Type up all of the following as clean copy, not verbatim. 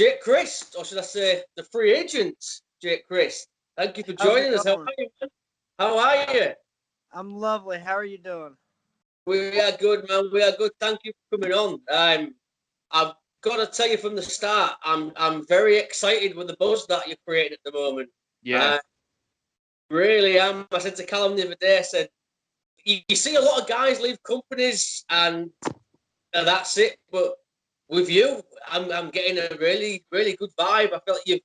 Jake Crist, or should I say the free agent, Jake Crist. Thank you for joining us. How are you, man? How are you? I'm lovely. How are you doing? We are good, man. We are good. Thank you for coming on. I've got to tell you from the start, I'm very excited with the buzz that you're creating at the moment. Yeah. Really am. I said to Callum the other day, I said, you see a lot of guys leave companies and that's it. But with you, I'm getting a really, really good vibe. I feel like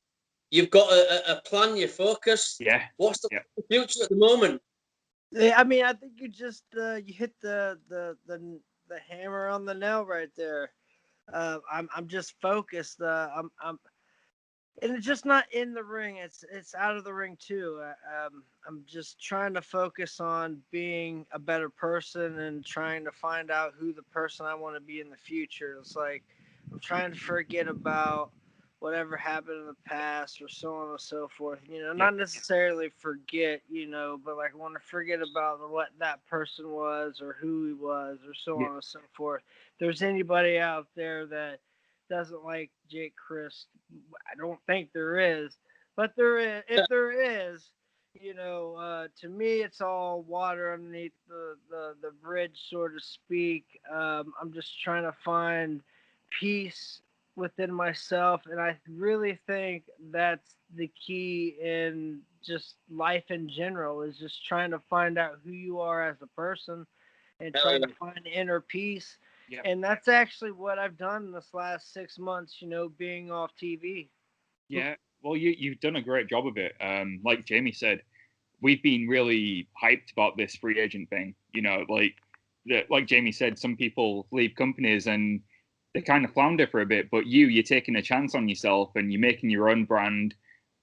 you've got a plan, you're focused. Yeah. What's the future at the moment? Yeah, I mean, I think you just you hit the hammer on the nail right there. I'm just focused. And it's just not in the ring. It's out of the ring too. I'm just trying to focus on being a better person and trying to find out who the person I want to be in the future. It's like I'm trying to forget about whatever happened in the past or so on and so forth. Not necessarily forget, but like I want to forget about what that person was or who he was or so on and so forth. If there's anybody out there that doesn't like Jake Crist, I don't think there is, but there is. If there is, to me, it's all water underneath the bridge, so to speak. I'm just trying to find peace within myself, and I really think that's the key in just life in general, is just trying to find out who you are as a person and trying to find inner peace. Yeah. And that's actually what I've done in this last 6 months, being off TV. Yeah, well, you've done a great job of it. Like Jamie said, we've been really hyped about this free agent thing. Like Jamie said, some people leave companies and they kind of flounder for a bit, but you're taking a chance on yourself and you're making your own brand.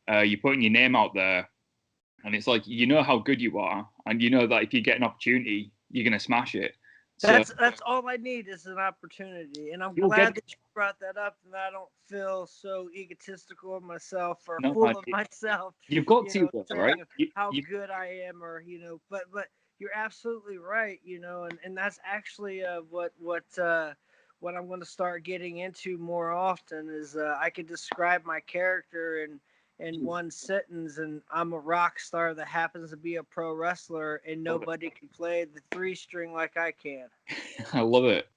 You're putting your name out there, and it's like, how good you are, and that if you get an opportunity, you're gonna smash it. That's all I need is an opportunity, and I'm glad that you brought that up, and I don't feel so egotistical of myself or full of myself. You've got to, right? How good I am, or but you're absolutely right, and that's actually what I'm going to start getting into more often is I can describe my character in one sentence, and I'm a rock star that happens to be a pro wrestler, and nobody can play the 3-string like I can. I love it.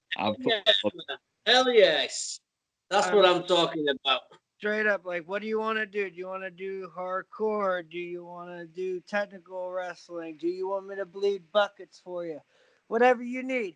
Hell yes. That's what I'm talking about. Straight up, like, what do you want to do? Do you want to do hardcore? Do you want to do technical wrestling? Do you want me to bleed buckets for you? Whatever you need,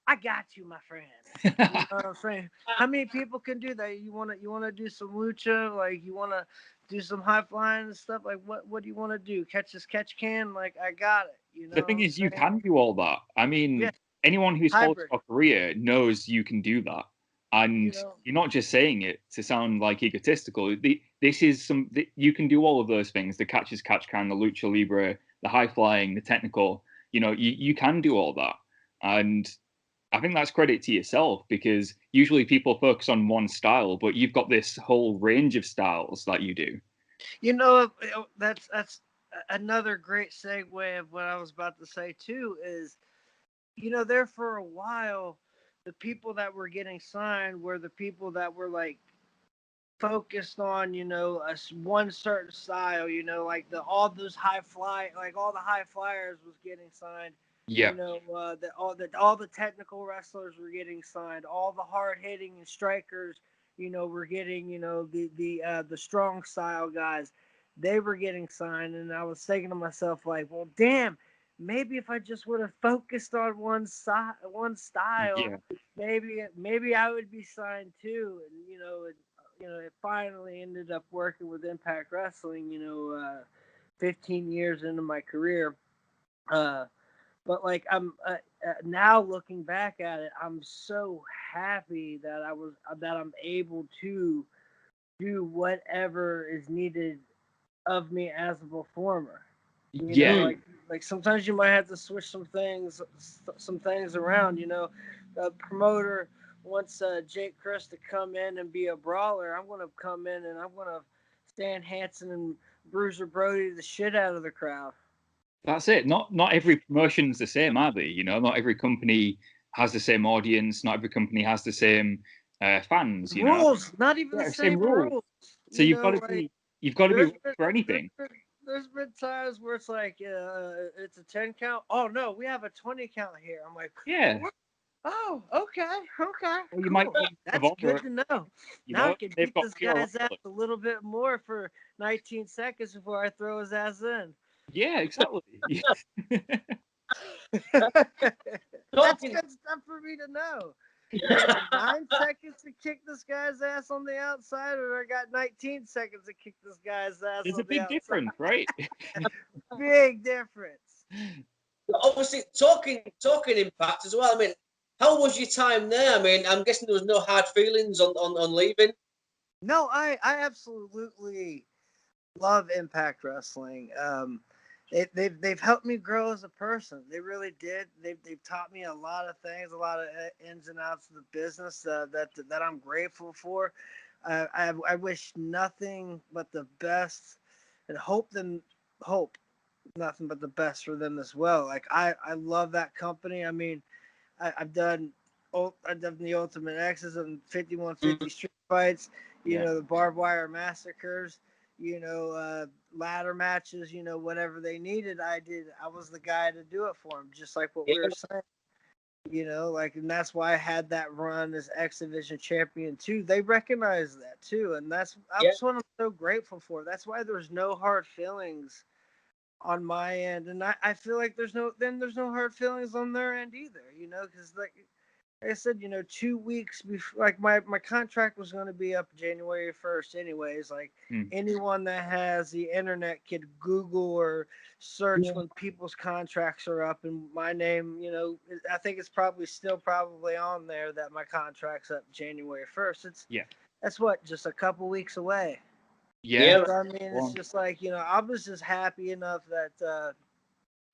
I got you, my friend. You know what I'm saying? How many people can do that? You wanna do some lucha? Like, you wanna do some high flying and stuff? Like, what do you want to do? Catch this catch can? Like, I got it. The thing is, you can do all that. I mean, anyone who's followed your career knows you can do that. And you're not just saying it to sound like egotistical. This is you can do all of those things: the catch as catch can, the lucha libre, the high flying, the technical. You can do all that. And I think that's credit to yourself, because usually people focus on one style, but you've got this whole range of styles that you do. That's another great segue of what I was about to say too, is, there for a while, the people that were getting signed were the people that were like focused on, one certain style, like all the high flyers was getting signed. Yeah. All the technical wrestlers were getting signed. All the hard hitting and strikers, were getting, the strong style guys, they were getting signed. And I was thinking to myself, like, well, damn, maybe if I just would have focused on one style, maybe I would be signed too. And it finally ended up working with Impact Wrestling. 15 years into my career. But like, I'm now looking back at it, I'm so happy that I'm able to do whatever is needed of me as a performer. Like sometimes you might have to switch some things around. The promoter wants Jake Crist to come in and be a brawler. I'm going to come in and I'm going to Stan Hansen and Bruiser Brody the shit out of the crowd. That's it. Not every promotion is the same, are they? Not every company has the same audience. Not every company has the same fans. You know, rules, not even the same rules. So you've got to be ready for anything. There's been times where it's like, it's a 10 count. Oh no, we have a 20 count here. I'm like, yeah. What? Oh, okay. Well, you cool. Might That's good to know. Now I can beat this guy's ass a little bit more for 19 seconds before I throw his ass in. Yeah, exactly. That's good stuff for me to know. 9 seconds to kick this guy's ass on the outside, or I got 19 seconds to kick this guy's ass There's on the outside. There's a big difference, right? Big difference. Obviously, talking Impact as well. I mean, how was your time there? I mean, I'm guessing there was no hard feelings on leaving. No, I absolutely love Impact Wrestling. They've helped me grow as a person. They really did. They've taught me a lot of things, a lot of ins and outs of the business that I'm grateful for. I wish nothing but the best, and hope nothing but the best for them as well. Like I love that company. I mean, I've done the Ultimate X's and 5150 street fights. You know, the barbed wire massacres. You know, ladder matches. You know, whatever they needed, I did. I was the guy to do it for them, just like what we were saying. You know, like, and that's why I had that run as X Division champion too. They recognize that too, and that's what I'm so grateful for. That's why there's no hard feelings on my end, and I feel like there's no hard feelings on their end either, you know, because like I said, you know, 2 weeks before, like my contract was going to be up January 1st anyways. Like anyone that has the internet could Google or search when people's contracts are up, and my name, you know, I think it's probably on there that my contract's up January 1st. That's what, just a couple weeks away. Yeah. So, I mean, it's just like, you know, I was just happy enough that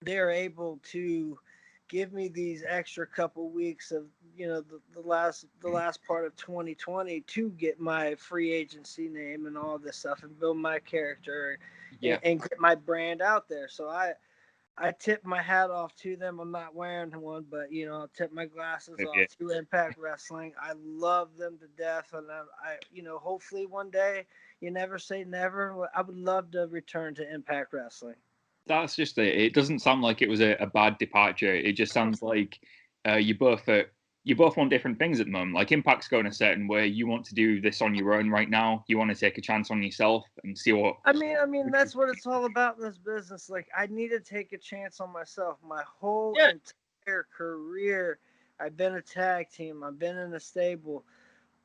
they're able to give me these extra couple weeks of, you know, the last part of 2020 to get my free agency name and all this stuff and build my character and get my brand out there. So I tip my hat off to them. I'm not wearing one, but, you know, I'll tip my glasses off to Impact Wrestling. I love them to death, and I you know, hopefully one day, you never say never, I would love to return to Impact Wrestling. That's just it. It doesn't sound like it was a bad departure. It just sounds like you both want different things at the moment. Like Impact's going a certain way. You want to do this on your own right now. You want to take a chance on yourself and see what. I mean, that's what it's all about in this business. Like, I need to take a chance on myself. My whole entire career, I've been a tag team. I've been in a stable.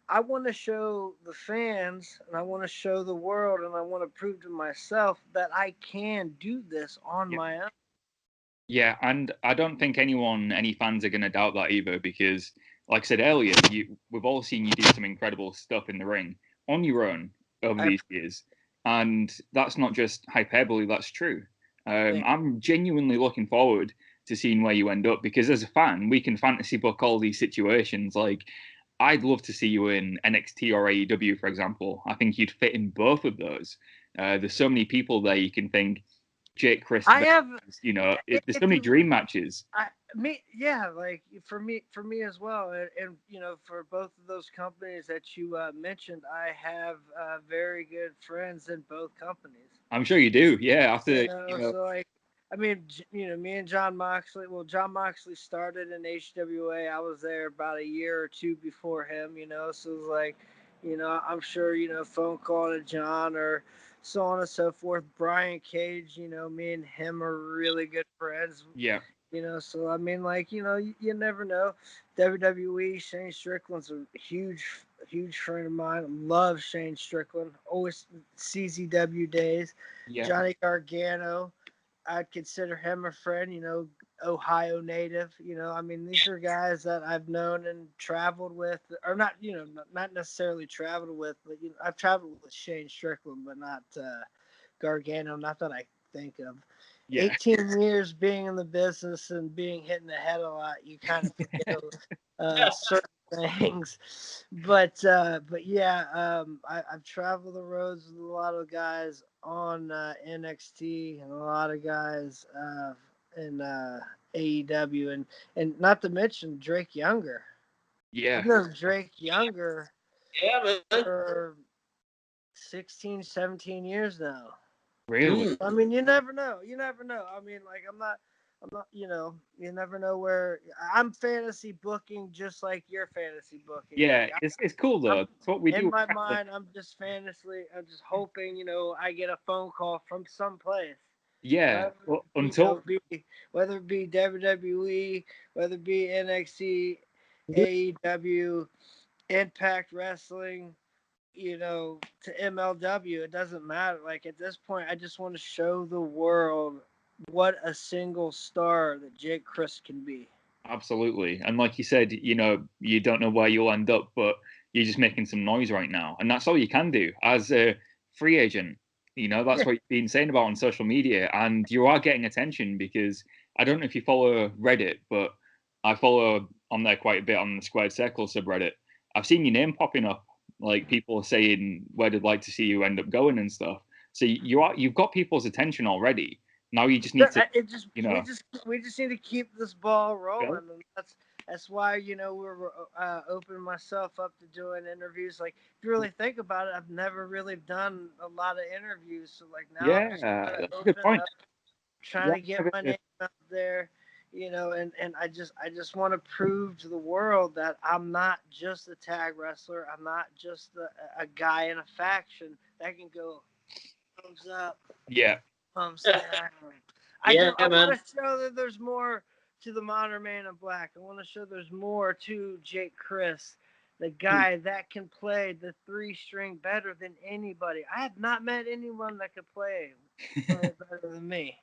I want to show the fans, and I want to show the world, and I want to prove to myself that I can do this on my own. Yeah, and I don't think any fans are going to doubt that either, because, like I said earlier, we've all seen you do some incredible stuff in the ring on your own over these years, and that's not just hyperbole, that's true. I'm genuinely looking forward to seeing where you end up, because as a fan, we can fantasy book all these situations. Like, I'd love to see you in NXT or AEW, for example. I think you'd fit in both of those. There's so many people there you can think. Jake, Crist, you know, there's so many dream matches. Like for me as well, and you know, for both of those companies that you mentioned, I have very good friends in both companies. I'm sure you do, yeah. So like, I mean, you know, me and John Moxley. Well, John Moxley started in HWA. I was there about a year or two before him. You know, so it was like, you know, I'm sure, you know, phone call to John or so on and so forth. Brian Cage, you know, me and him are really good friends. Yeah. You know, so I mean, like, you know, you never know. WWE, Shane Strickland's a huge friend of mine. Love Shane Strickland. Always CZW days. Yeah. Johnny Gargano, I'd consider him a friend. You know, Ohio native. You know, I mean, these are guys that I've known and traveled with, or not. You know, not necessarily traveled with, but you know, I've traveled with Shane Strickland, but not Gargano. Not that I think of. 18 years being in the business and being hit in the head a lot, you kind of forget certain things. But yeah, I've traveled the roads with a lot of guys on NXT and a lot of guys in AEW, and not to mention Drake Younger. Yeah. I've known Drake younger. Yeah, man. For 16, 17 years now. Really? I mean, you never know. You never know. I mean, like, I'm not, you know, you never know where I'm fantasy booking just like you're fantasy booking. Yeah, Like, it's cool though. It's what we do. In my mind, I'm just hoping, you know, I get a phone call from someplace. Yeah. Well, Whether it be WWE, whether it be NXT, AEW, Impact Wrestling, you know, to MLW, it doesn't matter. Like, at this point, I just want to show the world what a single star that Jake Crist can be. Absolutely. And like you said, you know, you don't know where you'll end up, but you're just making some noise right now. And that's all you can do as a free agent. You know, that's what you've been saying about on social media. And you are getting attention because I don't know if you follow Reddit, but I follow on there quite a bit on the Squared Circle subreddit. I've seen your name popping up, like people saying where they'd like to see you end up going and stuff. So you've got people's attention already. Now you just need to, you know, we just need to keep this ball rolling, and that's why, you know, we're opening myself up to doing interviews. Like, if you really think about it, I've never really done a lot of interviews, so like now I'm just that's a good point. Trying to get my name out there, you know, and I just want to prove to the world that I'm not just a tag wrestler. I'm not just a guy in a faction that can go thumbs up. Yeah. I want to show that there's more to the Modern Man in Black. I want to show there's more to Jake Crist, the guy that can play the 3-string better than anybody. I have not met anyone that could play better than me.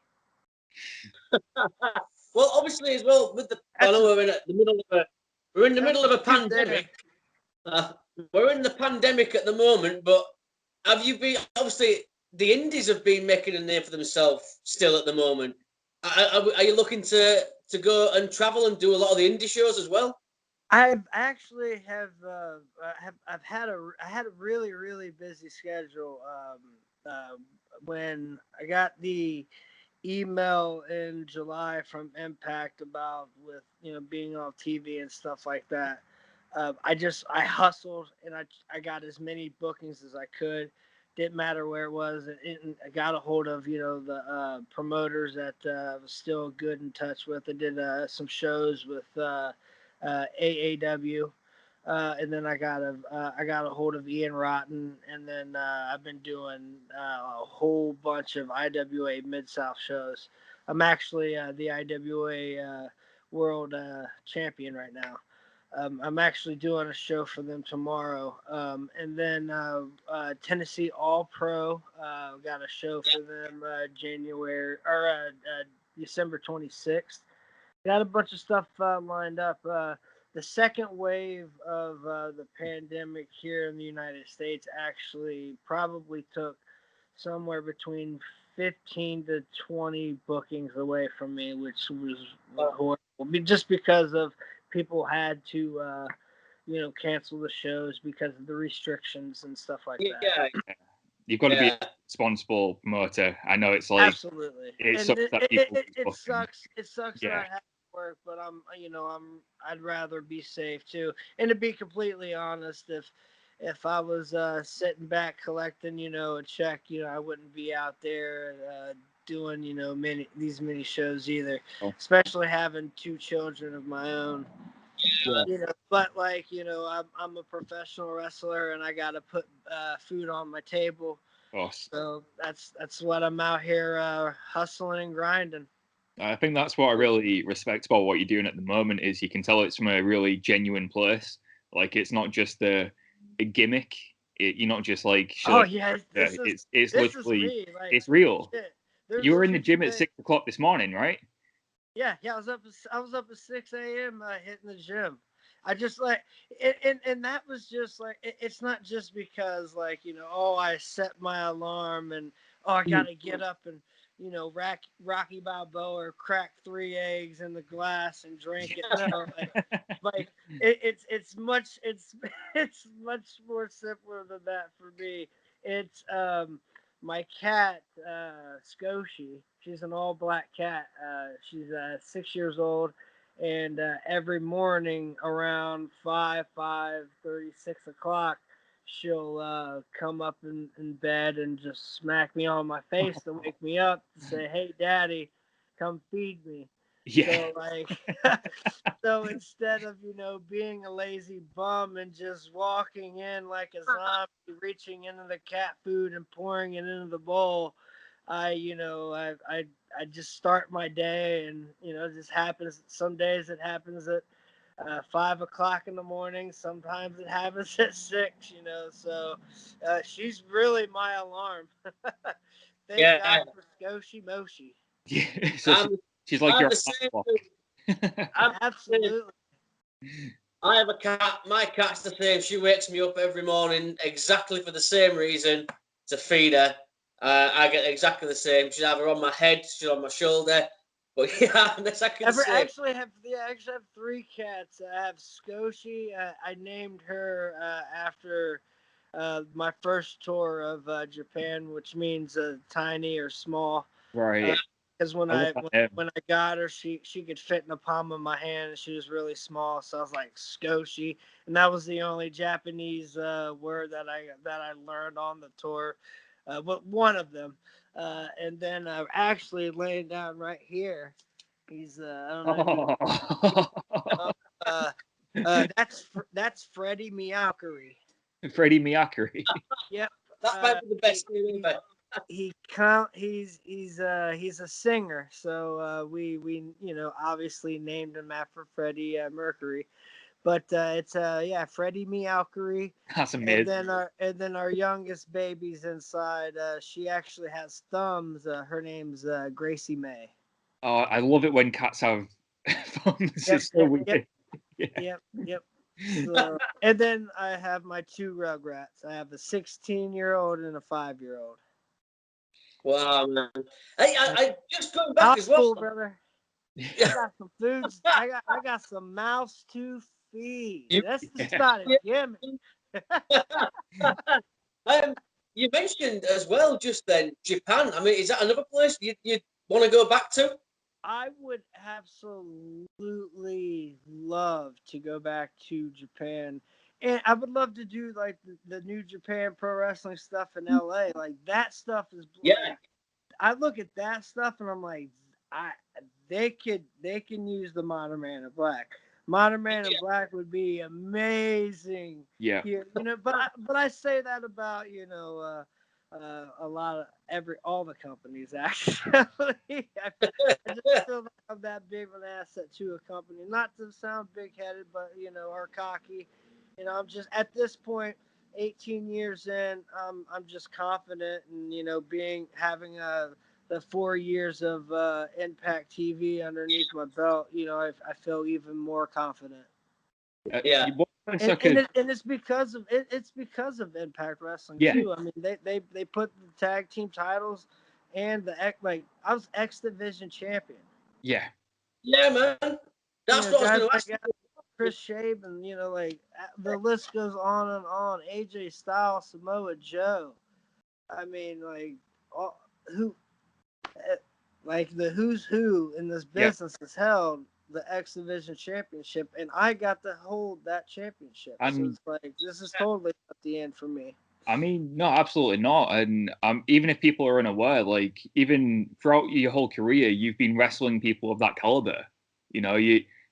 Well, obviously, as well, with I know we're in the middle of a pandemic. We're in the pandemic at the moment, but have you been, obviously, the indies have been making a name for themselves still at the moment. Are you looking to go and travel and do a lot of the indie shows as well? I've actually I had a really, really busy schedule. When I got the email in July from Impact about with, you know, being on TV and stuff like that, I hustled and I got as many bookings as I could. Didn't matter where it was. I got a hold of, you know, the promoters that I was still good in touch with. I did some shows with AAW. And then I got a hold of Ian Rotten, and then I've been doing a whole bunch of IWA Mid-South shows. I'm actually the IWA World Champion right now. I'm actually doing a show for them tomorrow. And then Tennessee All Pro, got a show for them December 26th. Got a bunch of stuff lined up. The second wave of the pandemic here in the United States actually probably took somewhere between 15 to 20 bookings away from me, which was horrible. Just because of people had to, you know, cancel the shows because of the restrictions and stuff like that. Yeah. You've got to be a responsible promoter. I know it's like absolutely. It sucks that people. It sucks. It sucks Yeah. not having work, but I'd rather be safe too. And to be completely honest, if I was sitting back collecting, you know, a check, you know, I wouldn't be out there doing, you know, many shows either. Oh. Especially having 2 children of my own. Yeah. You know, but like, you know, I'm a professional wrestler and I got to put food on my table. So that's what I'm out here hustling and grinding. I think that's what I really respect about what you're doing at the moment is you can tell it's from a really genuine place. Like it's not just a gimmick. You're not just like it's literally it's real. You were in the gym at 6 o'clock this morning, right? Yeah, I was up at 6 a.m. Hitting the gym. I just like and that was just like it's not just because like, you know, oh, I set my alarm and I gotta get up and, you know, Rocky Balboa or crack 3 eggs in the glass and drink it. No, it's much more simpler than that for me. It's my cat, Scoshi. She's an all black cat. She's 6 years old, And every morning around 5:30, 6 o'clock, she'll come up in bed and just smack me on my face to wake me up to say, "Hey, Daddy, come feed me." Yeah. So like, so instead of being a lazy bum and just walking in like a zombie, reaching into the cat food and pouring it into the bowl, I just start my day, and it just happens. Some days it happens at 5 o'clock in the morning. Sometimes it happens at 6. So she's really my alarm. Thank God for Skoshi Moshi. Yeah. So she's like your Absolutely. I have a cat. My cat's the same. She wakes me up every morning exactly for the same reason, to feed her. I get exactly the same. She's either on my head, she's on my shoulder. But yeah, that's exactly the same. I actually have 3 cats. I have Skoshi. I named her after my first tour of Japan, which means tiny or small. Right. Because when I got her, she could fit in the palm of my hand, and she was really small. So I was like Skoshi, and that was the only Japanese word that I learned on the tour, but one of them. And then actually laying down right here, he's I don't know. That's Freddie Miyakuri. Freddie Miyakuri. Yep. That might be the best name ever. He's a singer, so we obviously named him after Freddie Mercury, but it's Freddie Miyakuri. That's amazing. And then our youngest baby's inside. She actually has thumbs. Her name's Gracie May. Oh, I love it when cats have thumbs. It's so weird. Yep. So, and then I have my 2 Rugrats. I have a 16-year-old and a 5-year-old. Wow, man. Hey, I just going back as well. Cool, brother. I got some foods. I got some mouths to feed. That's just not a gimmick. You mentioned as well just then Japan. I mean, is that another place you want to go back to? I would absolutely love to go back to Japan. And I would love to do like the New Japan Pro Wrestling stuff in LA. Like that stuff is like, I look at that stuff and I'm like, they can use the Modern Man in Black. Modern Man in Black would be amazing. Yeah. Here, but I say that about a lot of all the companies actually. I just feel like I'm that big of an asset to a company. Not to sound big headed, but or cocky. I'm just at this point, 18 years in, I'm just confident and having the 4 years of Impact TV underneath my belt. I feel even more confident. Yeah. And it's because of Impact Wrestling too. I mean, they put the tag team titles and I was X Division champion. Yeah. Yeah, man. That's what I was going to ask. Chris Sabin, the list goes on and on. AJ Styles, Samoa Joe. I mean, the who's who in this business has held the X Division championship, and I got to hold that championship. So it's like, this is totally at the end for me. I mean, no, absolutely not. And even if people are unaware, like even throughout your whole career, you've been wrestling people of that caliber.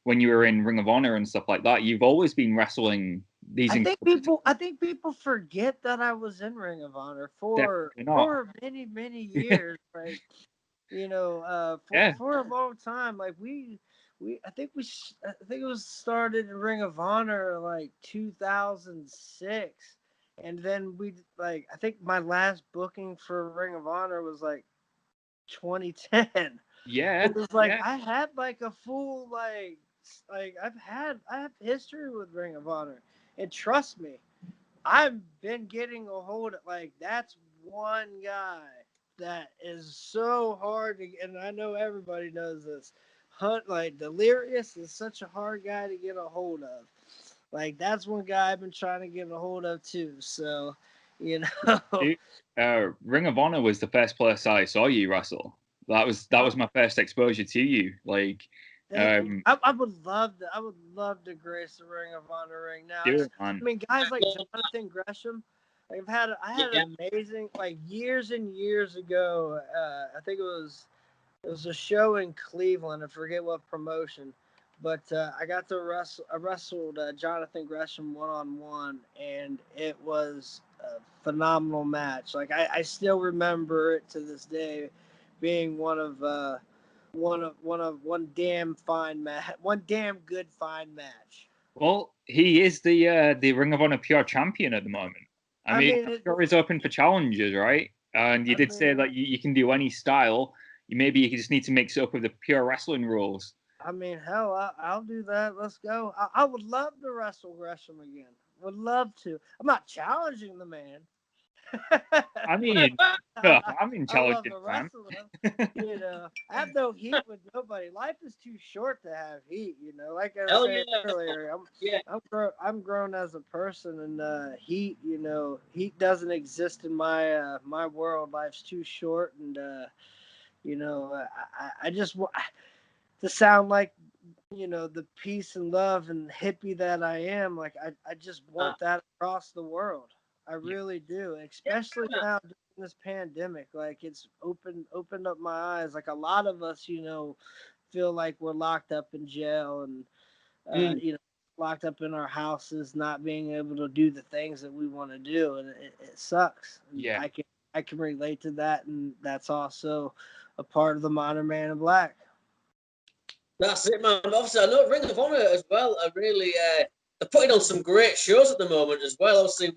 When you were in Ring of Honor and stuff like that, you've always been wrestling these. I think people forget that I was in Ring of Honor for many, many years, right? For a long time. Like I think it was started in Ring of Honor like 2006, and then I think my last booking for Ring of Honor was like 2010. Yeah, it was like I had like a full like I have history with Ring of Honor, and trust me, I've been getting a hold of that's one guy that is so hard to, and I know everybody knows this. Delirious is such a hard guy to get a hold of. That's one guy I've been trying to get a hold of too. So, Ring of Honor was the first place I saw you wrestle. That was my first exposure to you. I would love to. I would love to grace the Ring of Honor ring now. I mean, guys like Jonathan Gresham. Like I had an amazing, like, years and years ago. I think it was a show in Cleveland. I forget what promotion, but I got to wrestle. I wrestled Jonathan Gresham 1-on-1, and it was a phenomenal match. Like, I still remember it to this day, being one damn good fine match. Well, he is the Ring of Honor Pure Champion at the moment. I mean Pure is open for challenges, right? And you did say that you can do any style. Maybe you just need to mix it up with the Pure Wrestling rules. I mean, hell, I'll do that. Let's go. I would love to wrestle Gresham again. Would love to. I'm not challenging the man. I mean, I'm in challenge, man. You know, I have no heat with nobody. Life is too short to have heat. You know, like I was saying earlier, I'm grown as a person, and heat. You know, heat doesn't exist in my my world. Life's too short, and you know, I just want to sound like, you know, the peace and love and hippie that I am. Like, I just want that across the world. I really do, especially now during this pandemic. Like, it's opened up my eyes. Like, a lot of us, you know, feel like we're locked up in jail and you know, locked up in our houses, not being able to do the things that we want to do, and it sucks. Yeah, I can relate to that, and that's also a part of the modern man in black. That's it, man. Obviously, I know Ring of Honor as well are really they're putting on some great shows at the moment as well. Obviously,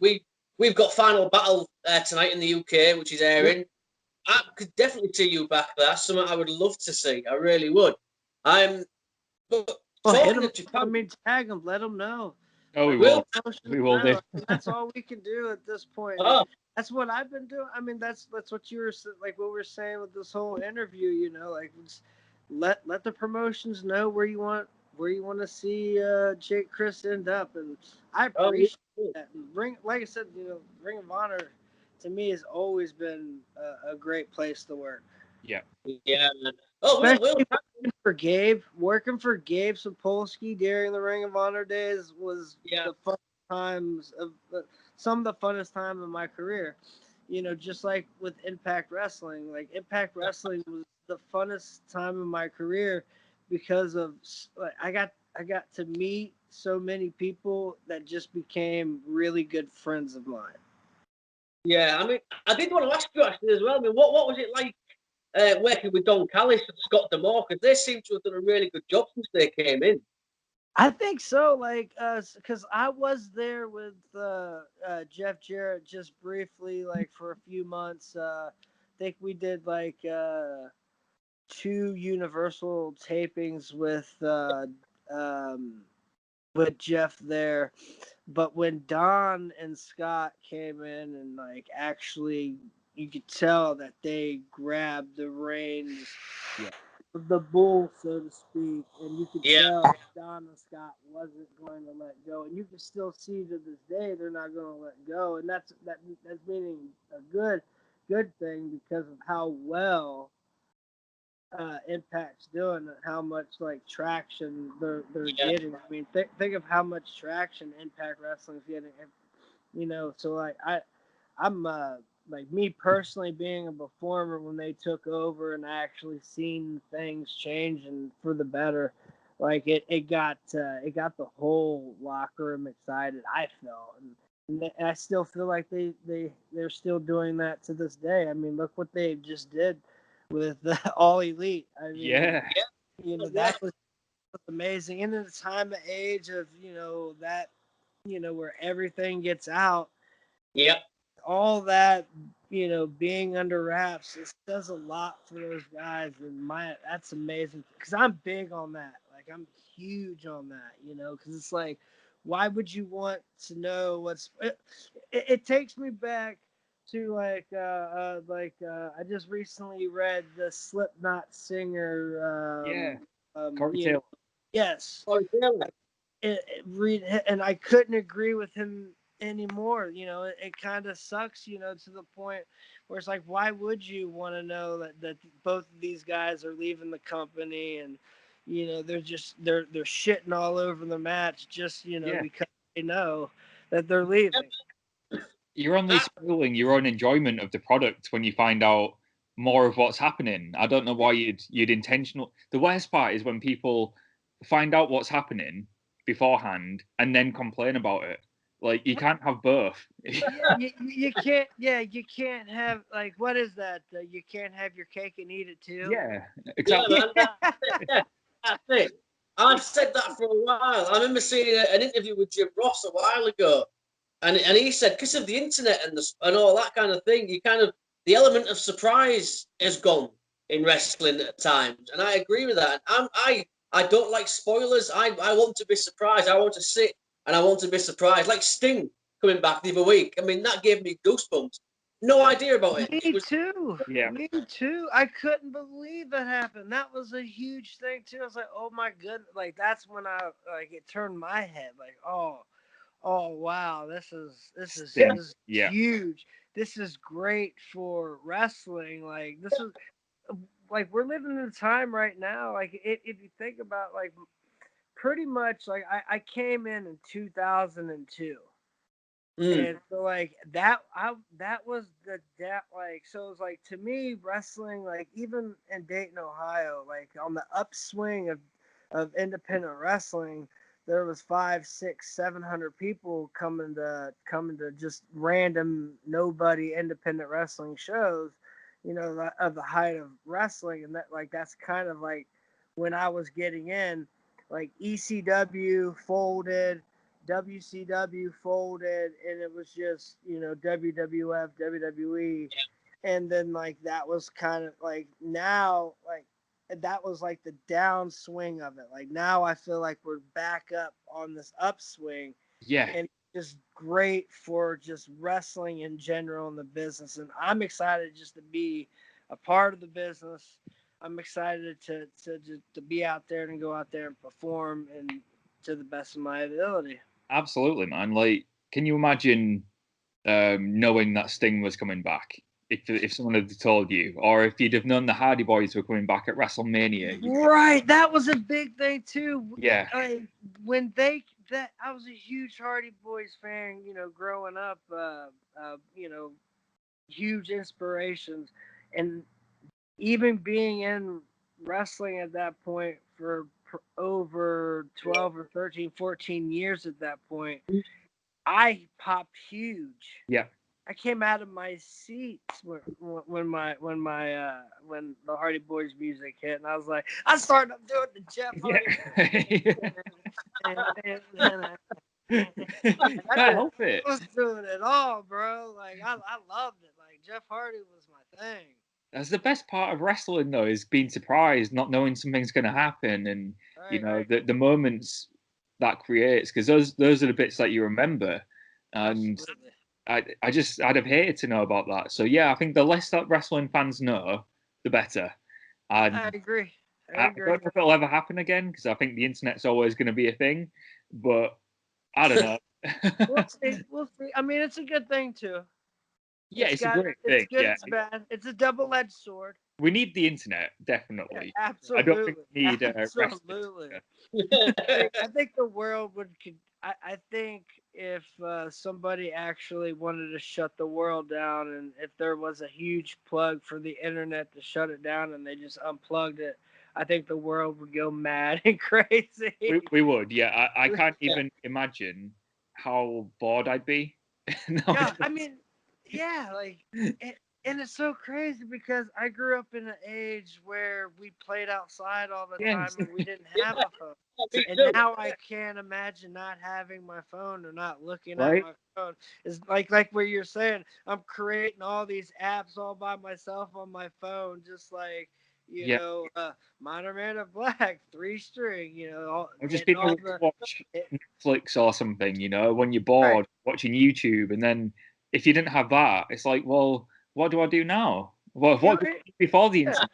we've got Final Battle tonight in the UK, which is airing. Yep. I could definitely see you back there. That's something I would love to see. I really would. But hit them. I mean, tag them. Let them know. Oh, we will. We will do. That's all we can do at this point. Oh. That's what I've been doing. I mean, that's what you were like. What we were saying with this whole interview. You know, like, let the promotions know where you want to see Jake Crist end up, and I appreciate that. And like I said, you know, Ring of Honor to me has always been a great place to work. Yeah. Yeah. Especially working for Gabe Sapolsky during the Ring of Honor days was the fun times of some of the funnest time of my career. You know, just like with Impact Wrestling, like Impact Wrestling was the funnest time of my career because of I got to meet so many people that just became really good friends of mine. Yeah, I mean, I did want to ask you actually as well. I mean, what was it like working with Don Callis and Scott D'Amore? Because they seem to have done a really good job since they came in. I think so, like, because I was there with Jeff Jarrett just briefly, like, for a few months. I think we did, like, 2 Universal tapings with Jeff there. But when Don and Scott came in and, like, actually, you could tell that they grabbed the reins of the bull, so to speak, and you could tell Don and Scott wasn't going to let go, and you can still see to this day they're not going to let go, and that's meaning a good thing because of how well Impact's doing and how much, like, traction they're getting. I mean, think of how much traction Impact Wrestling's getting, you know. So, like, I'm like, me personally being a performer when they took over and actually seen things change and for the better, like, it got the whole locker room excited. I felt, and I still feel like they're still doing that to this day. I mean, look what they just did with All Elite. I mean, you know, that was amazing. And in the time of age of, you know, that, you know, where everything gets out. Yep. All that, you know, being under wraps, it does a lot for those guys, and that's amazing because I'm big on that. Like, I'm huge on that, you know, because it's like, why would you want to know what's? It takes me back to like I just recently read the Slipknot singer. Corey Taylor. Yes. Corey Taylor. And I couldn't agree with him anymore. You know, it kind of sucks, you know, to the point where it's like, why would you want to know that both of these guys are leaving the company? And, you know, they're shitting all over the match just, you know, because they know that they're leaving. You're only spoiling your own enjoyment of the product when you find out more of what's happening. I don't know why you'd intentional. The worst part is when people find out what's happening beforehand and then complain about it. Like, you can't have both. you can't. Yeah, you can't have, like, what is that? You can't have your cake and eat it too. Yeah, exactly. Yeah, man, that's it. I've said that for a while. I remember seeing an interview with Jim Ross a while ago, and he said because of the internet and all that kind of thing, the element of surprise is gone in wrestling at times, and I agree with that. I don't like spoilers. I want to be surprised. I want to sit and I want to be surprised. Like Sting coming back the other week. I mean, that gave me goosebumps. No idea about it. Me too. Yeah. Me too. I couldn't believe that happened. That was a huge thing too. I was like, oh my goodness. Like, that's when it turned my head. Like, oh wow, this is huge. This is great for wrestling. Like, this is like, we're living in a time right now. Like, if you think about, like, pretty much, like, I came in 2002. And so, like, that was like, so it was like, to me, wrestling, like, even in Dayton, Ohio, like, on the upswing of independent wrestling, there was 500, 600, 700 people coming to just random nobody independent wrestling shows, you know, of the height of wrestling. And that's kind of like when I was getting in. Like, ECW folded, WCW folded, and it was just, you know, WWF, WWE. And then, like, that was kind of like, now, like, that was like the downswing of it. Like, now I feel like we're back up on this upswing. Yeah. And it's just great for just wrestling in general in the business. And I'm excited just to be a part of the business. I'm excited to be out there and go out there and perform and to the best of my ability. Absolutely, man. Like, can you imagine knowing that Sting was coming back? If someone had told you, or if you'd have known the Hardy Boys were coming back at WrestleMania. Right, that was a big thing too. Yeah. When I was a huge Hardy Boys fan, you know, growing up, you know, huge inspirations, and even being in wrestling at that point for over 12 or 13, 14 years at that point, I popped huge. Yeah. I came out of my seats when the Hardy Boys music hit, and I was like, I started up doing the Jeff Hardy. I help it. I was doing it all, bro. Like, I loved it. Like, Jeff Hardy was my thing. That's the best part of wrestling, though, is being surprised, not knowing something's going to happen, and the moments that creates, because those are the bits that you remember, and Absolutely. I'd have hated to know about that. So yeah, I think the less that wrestling fans know, the better. And I agree. I don't know if it'll ever happen again, because I think the internet's always going to be a thing, but I don't know. We'll see. I mean, it's a good thing too. Yeah, it's a great thing. It's good, yeah. It's bad. It's a double-edged sword. We need the internet, definitely. Yeah, absolutely. I don't think we need absolutely. I think the world would. I think if somebody actually wanted to shut the world down, and if there was a huge plug for the internet to shut it down, and they just unplugged it, I think the world would go mad and crazy. We would, yeah. I can't even imagine how bored I'd be. Yeah, I mean, yeah, like, and it's so crazy because I grew up in an age where we played outside all the time and we didn't have a phone. And now I can't imagine not having my phone or not looking at my phone. It's like where you're saying, I'm creating all these apps all by myself on my phone, just like, you know, Minor Man of Black, 3-string, you know. I've just been able to watch Netflix or something, you know, when you're bored, watching YouTube. And then if you didn't have that, it's like, well, what do I do now? Well, what did I do before the internet?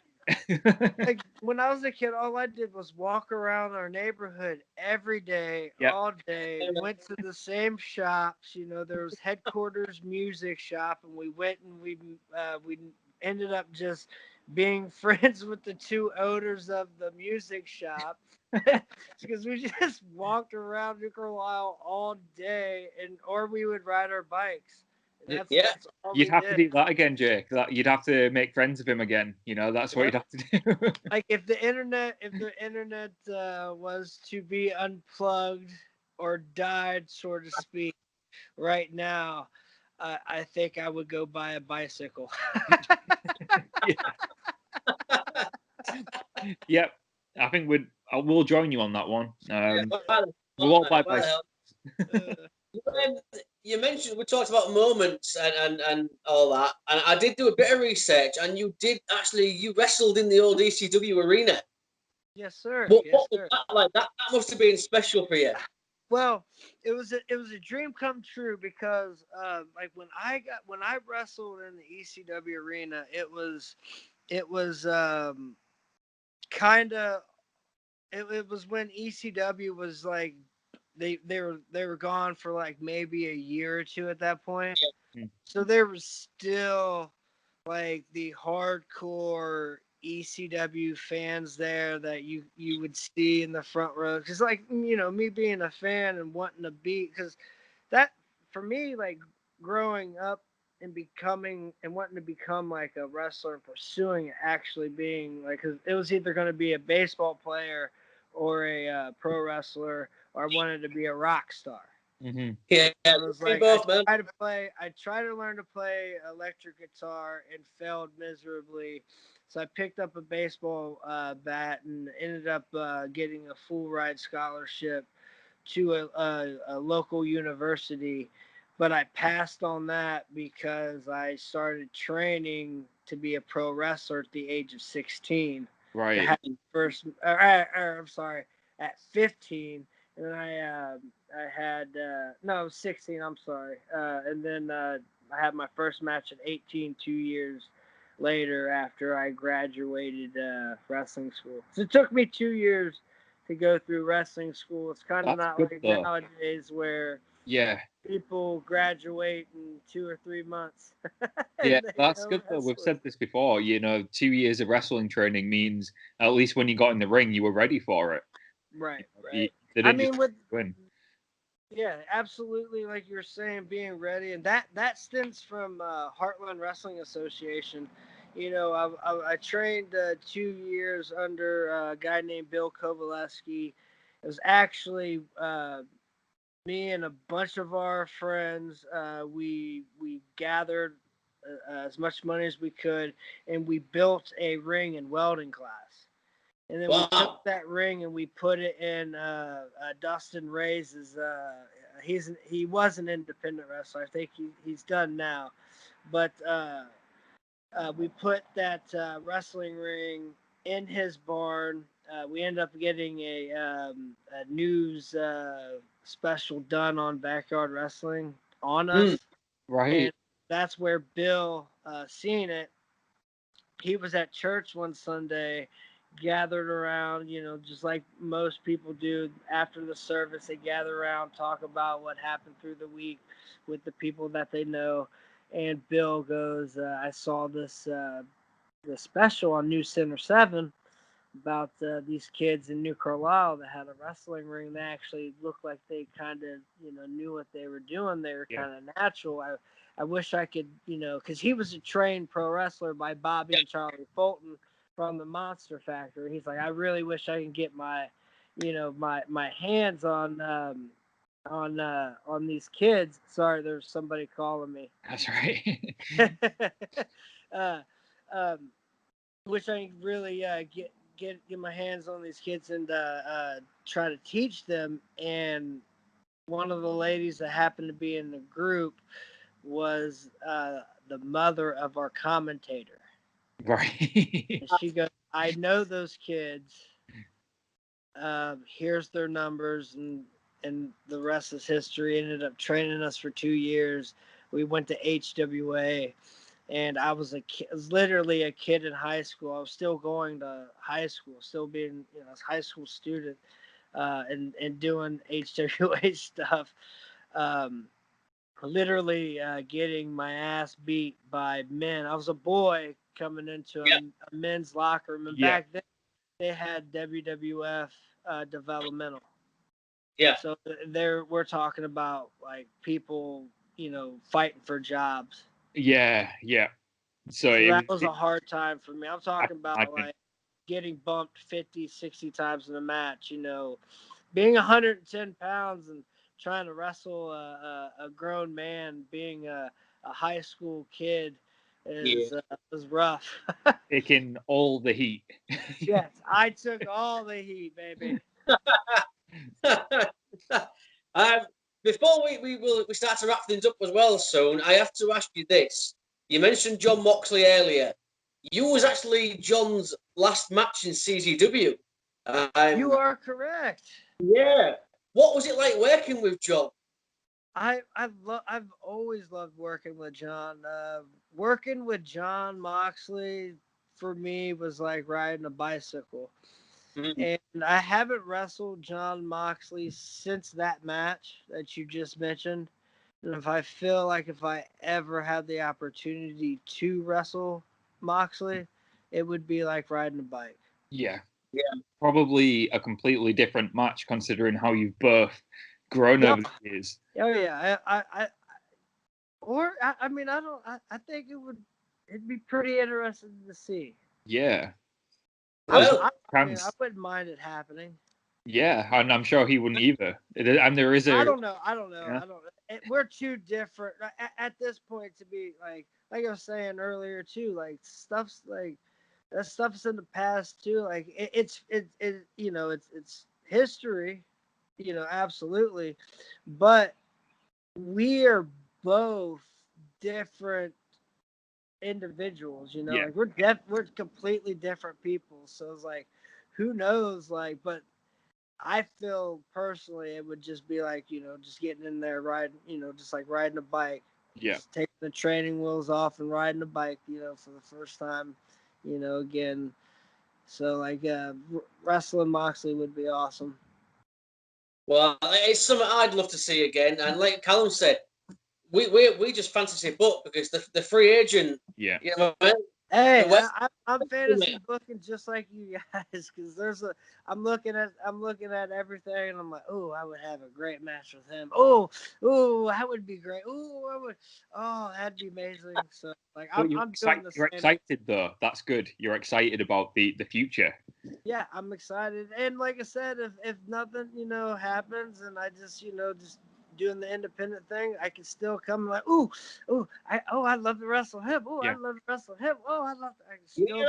Like, when I was a kid, all I did was walk around our neighborhood every day, all day. Went to the same shops. You know, there was Headquarters Music Shop, and we went and we ended up just being friends with the two owners of the music shop because we just walked around New Carlisle all day, or we would ride our bikes. That's all you'd have did. to do that again, Jake. You'd have to make friends of him again. That's what you'd have to do. Like if the internet was to be unplugged or died, so to speak, right now, I think I would go buy a bicycle. Yep, I think we'll join you on that one. We'll all buy bicycles. You mentioned, we talked about moments and all that, and I did do a bit of research, and you wrestled in the old ECW arena. Yes, sir. What was that like? That must have been special for you. Well, it was a dream come true because like when I wrestled in the ECW arena, it was kind of it was when ECW was like they were gone for like maybe a year or two at that point. Yeah. So there was still like the hardcore ECW fans there that you would see in the front row. Because like, me being a fan and wanting to be, because that for me, like growing up and wanting to become like a wrestler and pursuing it, actually being like, because it was either going to be a baseball player or a pro wrestler, or I wanted to be a rock star. Mm-hmm. Yeah, I was like, I tried to learn to play electric guitar and failed miserably. So I picked up a baseball bat and ended up getting a full ride scholarship to a local university. But I passed on that because I started training to be a pro wrestler at the age of 16. Right. I'm sorry, at 15. And then I had 16. I'm sorry. And then I had my first match at 18, 2 years later after I graduated wrestling school. So it took me 2 years to go through wrestling school. It's kind of not like nowadays where people graduate in 2 or 3 months. Yeah, that's good though. We've said this before. 2 years of wrestling training means at least when you got in the ring, you were ready for it. Right. I mean, win. Yeah, absolutely. Like you were saying, being ready, and that stems from Heartland Wrestling Association. I trained 2 years under a guy named Bill Kovaleski. It was actually me and a bunch of our friends. We gathered as much money as we could, and we built a ring and welding class. And then we took that ring and we put it in Dustin Ray's. He was an independent wrestler. I think he's done now, but we put that wrestling ring in his barn. We ended up getting a news special done on Backyard Wrestling on us. Right. And that's where Bill seen it. He was at church one Sunday, gathered around, just like most people do after the service. They gather around, talk about what happened through the week with the people that they know. And Bill goes, I saw this special on News Center 7 about these kids in New Carlisle that had a wrestling ring. They actually looked like they kind of, knew what they were doing. They were kind of natural. I wish I could, because he was a trained pro wrestler by Bobby and Charlie Fulton from the Monster Factory. He's like, I really wish I can get my hands on these kids. Sorry, there's somebody calling me. That's right. Wish I could really get my hands on these kids and try to teach them. And one of the ladies that happened to be in the group was the mother of our commentator. Right. And she goes, I know those kids. Here's their numbers, and the rest is history. Ended up training us for 2 years. We went to HWA, and I was literally a kid in high school. I was still going to high school, still being a high school student, and doing HWA stuff. Literally getting my ass beat by men. I was a boy coming into a men's locker room. And back then, they had WWF developmental. Yeah. So we're talking about like people, fighting for jobs. Yeah. So that was a hard time for me. I'm talking about like getting bumped 50, 60 times in a match, being 110 pounds and trying to wrestle a grown man, being a high school kid is rough. Taking all the heat. Yes, I took all the heat, baby. Before we start to wrap things up as well soon, I have to ask you this. You mentioned Jon Moxley earlier. You was actually John's last match in CZW. You are correct. Yeah. What was it like working with John? I've always loved working with John. Working with Jon Moxley for me was like riding a bicycle. Mm-hmm. And I haven't wrestled Jon Moxley since that match that you just mentioned. And if I ever had the opportunity to wrestle Moxley, it would be like riding a bike. Yeah. Probably a completely different match considering how you've both grown over the years. Oh yeah, I think it'd be pretty interesting to see. Yeah. Well, I wouldn't mind it happening. Yeah, and I'm sure he wouldn't either. And there is I don't know. Yeah. We're too different at this point to be like I was saying earlier too. Like that stuff's in the past too. Like it's history, absolutely. But we are both different individuals, like we're completely different people. So it's like, who knows? Like, but I feel personally it would just be like, just getting in there riding, just like riding a bike. Yeah. Just taking the training wheels off and riding a bike, for the first time, again. So like wrestling Moxley would be awesome. Well, it's something I'd love to see again. And like Callum said, we just fantasy book because the free agent. Yeah. Hey, I'm fantasy booking just like you guys because I'm looking at everything and I'm like, oh, I would have a great match with him. Oh, that would be great. That'd be amazing. So like I'm doing the You're excited though. That's good. You're excited about the future. Yeah, I'm excited. And like I said, if nothing, happens and I just, just doing the independent thing, I can still come like, I'd love to wrestle him. I'd love to wrestle him. I can still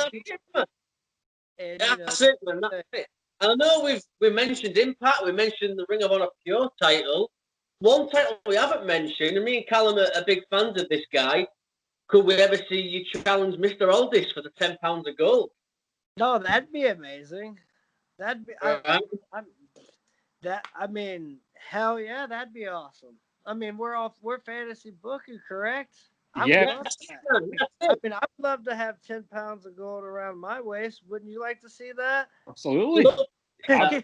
That's it, man. That's it. I know we mentioned Impact, we mentioned the Ring of Honor Pure title. One title we haven't mentioned, and me and Callum are big fans of this guy. Could we ever see you challenge Mr. Aldis for the £10 of gold? No, that'd be amazing. That'd be hell yeah, that'd be awesome. I mean, we're fantasy booking, correct? I would love that. I I'd love to have 10 pounds of gold around my waist. Wouldn't you like to see that? Absolutely. I'm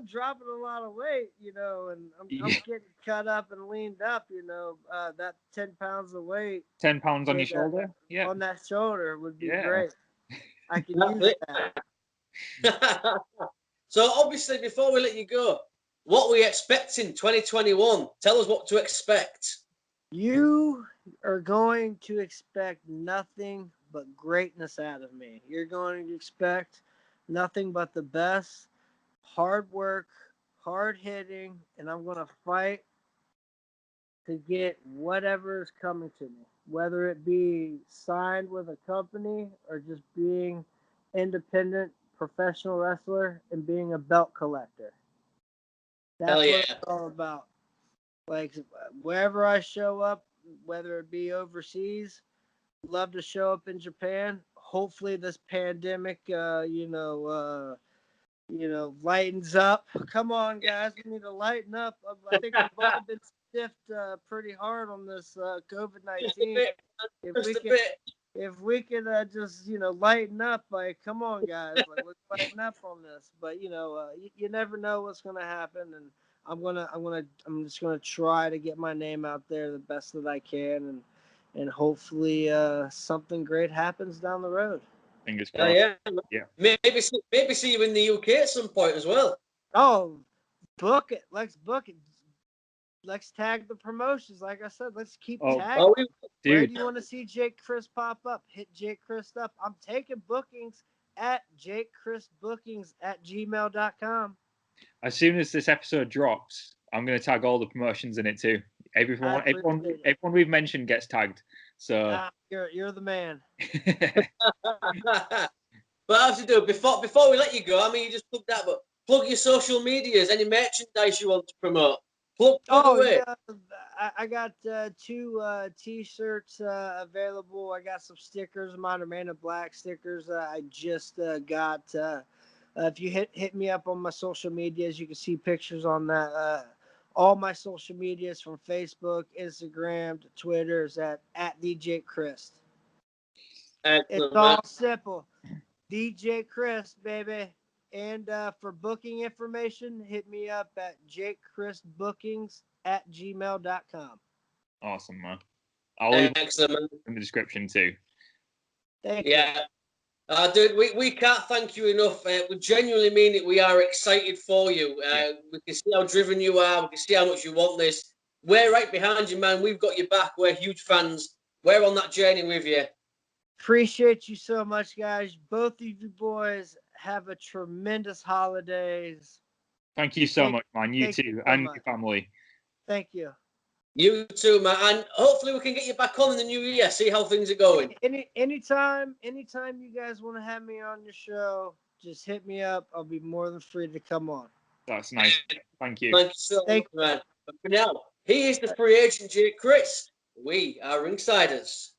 dropping a lot of weight, and I'm getting cut up and leaned up, that 10 pounds of weight. 10 pounds on your shoulder? Yeah. On that shoulder would be great. I can use that. So obviously, before we let you go, what we expect in 2021? Tell us what to expect. You are going to expect nothing but greatness out of me. You're going to expect nothing but the best, hard work, hard hitting, and I'm going to fight to get whatever is coming to me, whether it be signed with a company or just being independent professional wrestler and being a belt collector. That's what it's all about. Like wherever I show up, whether it be overseas, love to show up in Japan. Hopefully this pandemic, lightens up. Come on, guys, we need to lighten up. I think we've all been stiffed pretty hard on this COVID-19. If we can just lighten up, like come on, guys, like let's lighten up on this. But you never know what's gonna happen, and I'm just gonna try to get my name out there the best that I can, and hopefully something great happens down the road. Fingers crossed. Yeah. Maybe see you in the UK at some point as well. Oh, book it. Let's book it. Let's tag the promotions. Like I said, let's keep tagging. Dude. Where do you want to see Jake Crist pop up? Hit Jake Crist up. I'm taking bookings at jakechristbookings@gmail.com. As soon as this episode drops, I'm going to tag all the promotions in it too. Everyone we've mentioned gets tagged. So you're the man. But I have to do before we let you go. I mean, you just plugged that, but plug your social medias. Any merchandise you want to promote? Plug away. Yeah. I got 2 T-shirts available. I got some stickers. Mine are Man in Black stickers. I just got. If you hit me up on my social medias, you can see pictures on that. All my social medias from Facebook, Instagram to Twitter is at DJ Crist. It's all simple. DJ Crist, baby. And for booking information, hit me up at jakechristbookings@gmail.com. Awesome, man. I'll leave Excellent in the description too. Thank you. Dude, we can't thank you enough. We genuinely mean it. We are excited for you. We can see how driven you are. We can see how much you want this. We're right behind you, man. We've got your back. We're huge fans. We're on that journey with you. Appreciate you so much, guys. Both of you boys have a tremendous holidays. Thank you so much, man. You too, and your family. Thank you. You too, man. And hopefully we can get you back on in the new year, see how things are going. Anytime you guys want to have me on your show, just hit me up. I'll be more than free to come on. That's nice. Thank you. Thank you so much, man. But for now, he is the free agent, Jake Crist. We are Ringsiders.